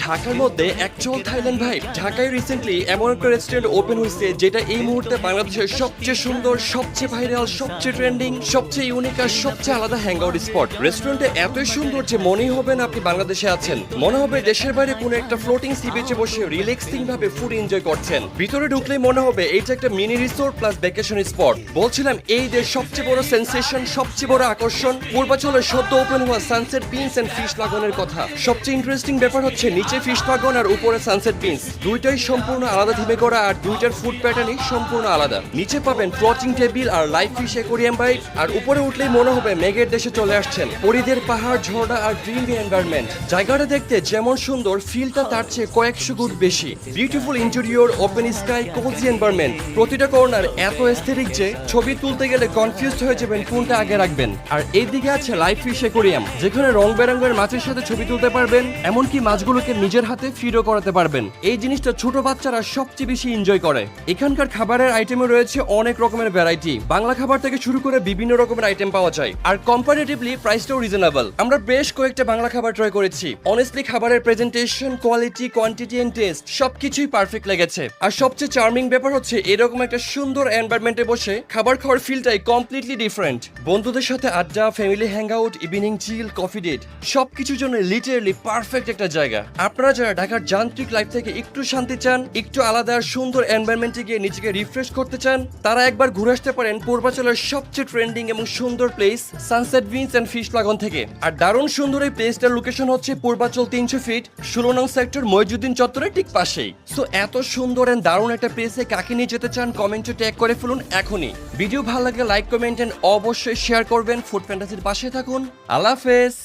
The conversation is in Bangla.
ঢাকার মধ্যে অ্যাকচুয়াল থাইল্যান্ড ভাইব। ঢাকায় রিসেন্টলি এমন একটা রেস্টুরেন্ট ওপেন হয়েছে যেটা এই মুহূর্তে বাংলাদেশের সবচেয়ে সুন্দর, সবচেয়ে ভাইরাল, সবচেয়ে ট্রেন্ডিং, সবচেয়ে ইউনিক আর সবচেয়ে আলাদা হ্যাংআউট স্পট। রেস্টুরেন্টে এতই সুন্দর যে মনেই হবে না আপনি বাংলাদেশে আছেন, মনে হবে দেশের বাইরে কোনো একটা ফ্লোটিং সি বিচে বসে রিল্যাক্সিং ভাবে ফুড এনজয় করছেন। ভিতরে ঢুকলেই মনে হবে এইটা একটা mini resort plus vacation spot. বলছিলাম এই যে সবচেয়ে বড় সেন্সেশন, সবচেয়ে বড় আকর্ষণ পূর্বাচলের সদ্য ওপেন হওয়া সানসেট বিনস এন্ড ফিশ লাগনের কথা। সবচেয়ে ইন্টারেস্টিং ব্যাপার হচ্ছে নিচে ফিশ লাগন আর উপরে সানসেট বিনস, দুইটাই সম্পূর্ণ আলাদা থিমে করা আর দুইটার ফুড প্যাটার্নই সম্পূর্ণ আলাদা। নিচে পাবেন ফ্লোটিং টেবিল আর লাইভ ফিশ অ্যাকোরিয়াম বাইট, আর উপরে উঠলেই মনে হবে মেঘের দেশে চলে আসছেন। পরিদের পাহাড়, ঝর্ণা আর গ্রিনারি এনভায়রনমেন্ট। জায়গাটা দেখতে যেমন সুন্দর, ফিলটা তার চেয়ে কয়েকশো গুণ বেশি। Beautiful interior, open sky, cosy environment. প্রতিটা কর্নার এত এস্থেটিক যে ছবি তুলতে গেলে কনফিউজড হয়ে যাবেন কোনটা আগে রাখবেন। আর এইদিকে আছে লাইভ ফিশ অ্যাকোরিয়াম, যেখানে রং বেরঙের মাছের সাথে ছবি তুলতে পারবেন, এমনকি মাছগুলোকে নিজের হাতে ফিডও করাতে পারবেন। এই জিনিসটা ছোট বাচ্চারা সবচেয়ে বেশি এনজয় করে। এখানকার খাবারের আইটেমে রয়েছে অনেক রকমের ভ্যারাইটি, বাংলা খাবার থেকে শুরু করে বিভিন্ন রকমের আইটেম পাওয়া যায়। আর কম্পারেটিভলি প্রাইসটাও রিজনেবল। আমরা বেশ কয়েকটা বাংলা খাবার ট্রাই করেছি। অনেস্টলি খাবারের presentation, quality, quantity and taste সবকিছুই পারফেক্ট লেগেছে। আর সবচেয়ে চার্মিং ব্যাপার হচ্ছে এরকম একটা সুন্দর এনভায়রনমেন্টে বসে খাবার খাওয়ার ফিলটাই কমপ্লিটলি ডিফারেন্ট। বন্ধুদের সাথে আড্ডা, ফ্যামিলি হ্যাংআউট, ইভিনিং চিল, কফি ডেট সবকিছুর জন্য লিটারালি পারফেক্ট একটা জায়গা। আপনারা যারা ঢাকার যান্ত্রিক লাইফ থেকে একটু শান্তি চান, একটু আলাদা আর সুন্দর এনভায়রনমেন্টে গিয়ে নিজেকে রিফ্রেশ করতে চান, তারা একবার ঘুরে আসতে পারেন পূর্বাচলের সবচেয়ে ট্রেন্ডিং এবং সুন্দর place Sunset Beans and Fish Lagoon থেকে। আর দারুণ সুন্দর এই প্লেসটার লোকেশন হচ্ছে পূর্বাচল 300 ফিট 16 নং সেক্টর মইজুদ্দিন চত্বরের ঠিক পাশেই। সো এত সুন্দর এন্ড দারুণ একটা প্লেসে কাকে নিয়ে যেতে চান কমেন্টে ট্যাগ করে ফেলুন এখনই। ভিডিও ভালো লাগলে লাইক, কমেন্ট এন্ড অবশ্যই শেয়ার করবেন। ফুড ফ্যান্টাসির পাশে থাকুন। আল্লাহ হাফেজ।